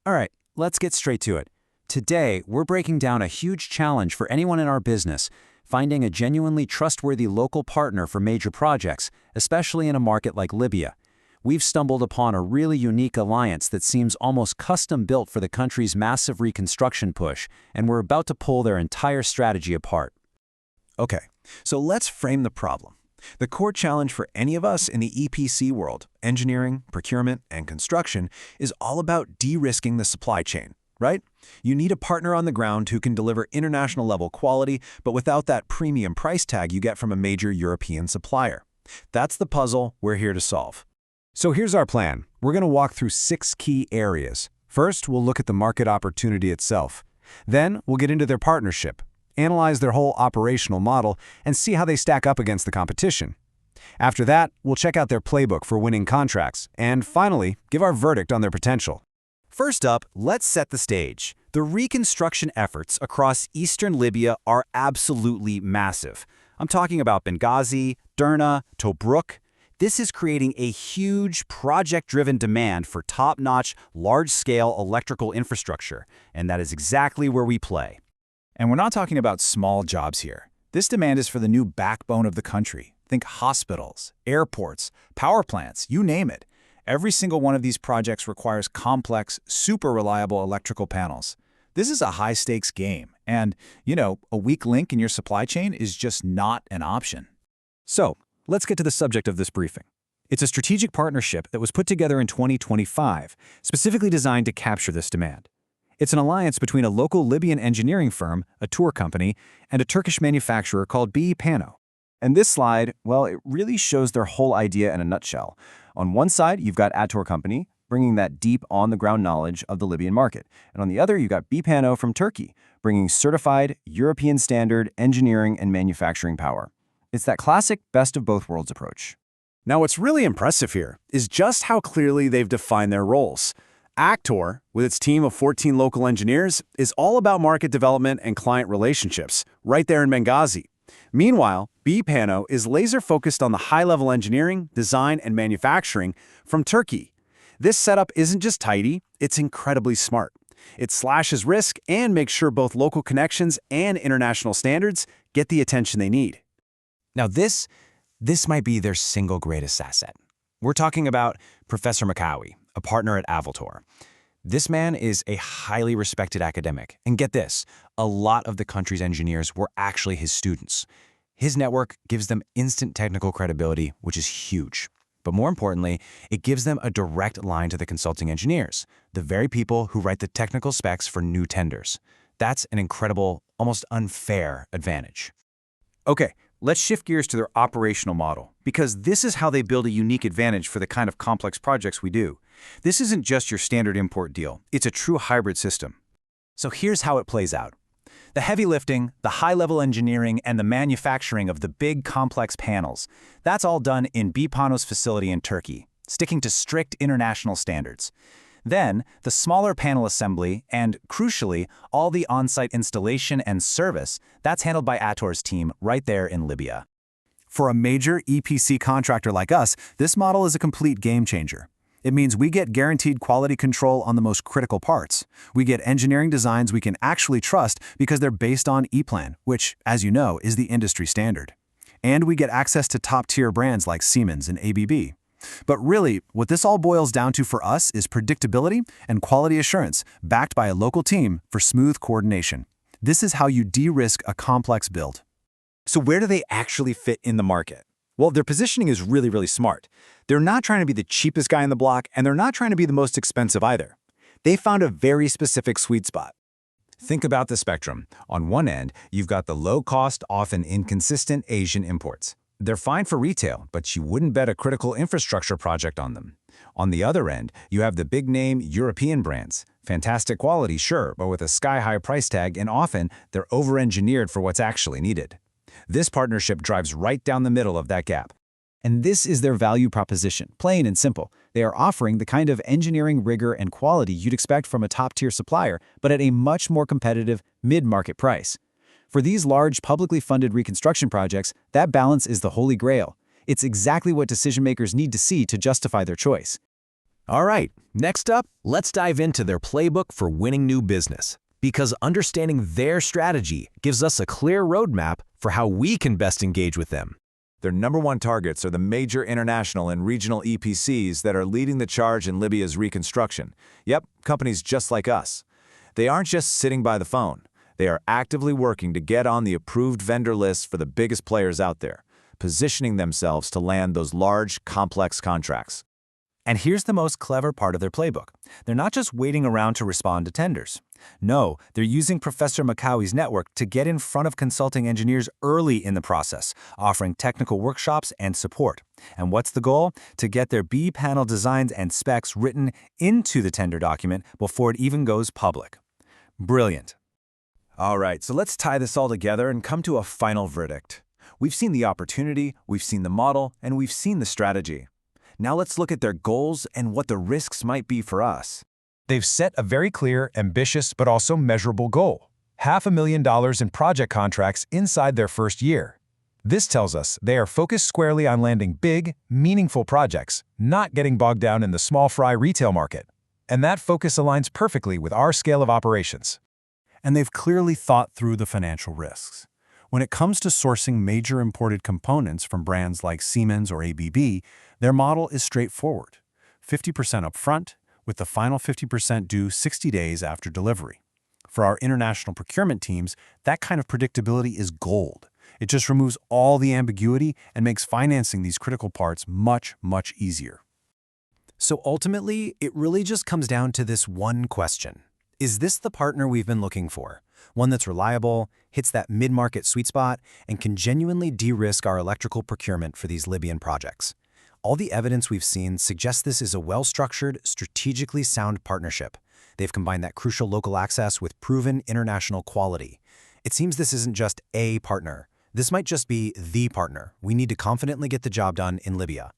All right, let's get straight to it. Today, we're breaking down a huge challenge for anyone in our business, finding a genuinely trustworthy local partner for major projects, especially in a market like Libya. We've stumbled upon a really unique alliance that seems almost custom-built for the country's massive reconstruction push, and we're about to pull their entire strategy apart. Okay, so let's frame the problem. The core challenge for any of us in the EPC world, engineering, procurement, and construction, is all about de-risking the supply chain, right? You need a partner on the ground who can deliver international-level quality, but without that premium price tag you get from a major European supplier. That's the puzzle we're here to solve. So here's our plan. We're going to walk through 6 key areas. First, we'll look at the market opportunity itself. Then, we'll get into their partnership, analyze their whole operational model, and see how they stack up against the competition. After that, we'll check out their playbook for winning contracts, and finally, give our verdict on their potential. First up, let's set the stage. The reconstruction efforts across eastern Libya are absolutely massive. I'm talking about Benghazi, Derna, Tobruk. This is creating a huge project-driven demand for top-notch, large-scale electrical infrastructure, and that is exactly where we play. And we're not talking about small jobs here. This demand is for the new backbone of the country. Think hospitals, airports, power plants, you name it. Every single one of these projects requires complex, super reliable electrical panels. This is a high-stakes game, and, a weak link in your supply chain is just not an option. So, let's get to the subject of this briefing. It's a strategic partnership that was put together in 2025, specifically designed to capture this demand. It's an alliance between a local Libyan engineering firm, Attour company, and a Turkish manufacturer called Beypano. And this slide, well, it really shows their whole idea in a nutshell. On one side, you've got Attour company, bringing that deep on-the-ground knowledge of the Libyan market. And on the other, you've got Beypano from Turkey, bringing certified, European-standard engineering and manufacturing power. It's that classic best-of-both-worlds approach. Now, what's really impressive here is just how clearly they've defined their roles. Attour, with its team of 14 local engineers, is all about market development and client relationships, right there in Benghazi. Meanwhile, Beypano is laser-focused on the high-level engineering, design, and manufacturing from Turkey. This setup isn't just tidy, it's incredibly smart. It slashes risk and makes sure both local connections and international standards get the attention they need. Now this might be their single greatest asset. We're talking about Professor Makawi, a partner at Attour. This man is a highly respected academic, and get this, a lot of the country's engineers were actually his students. His network gives them instant technical credibility, which is huge. But more importantly, it gives them a direct line to the consulting engineers, the very people who write the technical specs for new tenders. That's an incredible, almost unfair advantage. Okay, let's shift gears to their operational model, because this is how they build a unique advantage for the kind of complex projects we do. This isn't just your standard import deal. It's a true hybrid system. So here's how it plays out. The heavy lifting, the high-level engineering, and the manufacturing of the big, complex panels, that's all done in Beypano's facility in Turkey, sticking to strict international standards. Then, the smaller panel assembly and, crucially, all the on-site installation and service, that's handled by Attour's team right there in Libya. For a major EPC contractor like us, this model is a complete game changer. It means we get guaranteed quality control on the most critical parts. We get engineering designs we can actually trust because they're based on E-Plan, which, as you know, is the industry standard. And we get access to top-tier brands like Siemens and ABB. But really, what this all boils down to for us is predictability and quality assurance, backed by a local team for smooth coordination. This is how you de-risk a complex build. So where do they actually fit in the market? Well, their positioning is really, really smart. They're not trying to be the cheapest guy in the block, and they're not trying to be the most expensive either. They found a very specific sweet spot. Think about the spectrum. On one end, you've got the low-cost, often inconsistent Asian imports. They're fine for retail, but you wouldn't bet a critical infrastructure project on them. On the other end, you have the big-name European brands. Fantastic quality, sure, but with a sky-high price tag, and often they're over-engineered for what's actually needed. This partnership drives right down the middle of that gap. And this is their value proposition, plain and simple. They are offering the kind of engineering rigor and quality you'd expect from a top-tier supplier, but at a much more competitive, mid-market price. For these large, publicly funded reconstruction projects, that balance is the holy grail. It's exactly what decision-makers need to see to justify their choice. All right, next up, let's dive into their playbook for winning new business. Because understanding their strategy gives us a clear roadmap for how we can best engage with them. Their #1 targets are the major international and regional EPCs that are leading the charge in Libya's reconstruction. Yep, companies just like us. They aren't just sitting by the phone. They are actively working to get on the approved vendor list for the biggest players out there, positioning themselves to land those large, complex contracts. And here's the most clever part of their playbook. They're not just waiting around to respond to tenders. No, they're using Professor Makaui's network to get in front of consulting engineers early in the process, offering technical workshops and support. And what's the goal? To get their Beypano designs and specs written into the tender document before it even goes public. Brilliant. All right, so let's tie this all together and come to a final verdict. We've seen the opportunity, we've seen the model, and we've seen the strategy. Now let's look at their goals and what the risks might be for us. They've set a very clear, ambitious, but also measurable goal: $500,000 in project contracts inside their first year. This tells us they are focused squarely on landing big, meaningful projects, not getting bogged down in the small fry retail market. And that focus aligns perfectly with our scale of operations. And they've clearly thought through the financial risks. When it comes to sourcing major imported components from brands like Siemens or ABB, their model is straightforward: 50% upfront, with the final 50% due 60 days after delivery. For our international procurement teams, that kind of predictability is gold. It just removes all the ambiguity and makes financing these critical parts much, much easier. So ultimately, it really just comes down to this one question. Is this the partner we've been looking for? One that's reliable, hits that mid-market sweet spot, and can genuinely de-risk our electrical procurement for these Libyan projects. All the evidence we've seen suggests this is a well-structured, strategically sound partnership. They've combined that crucial local access with proven international quality. It seems this isn't just a partner. This might just be the partner we need to confidently get the job done in Libya.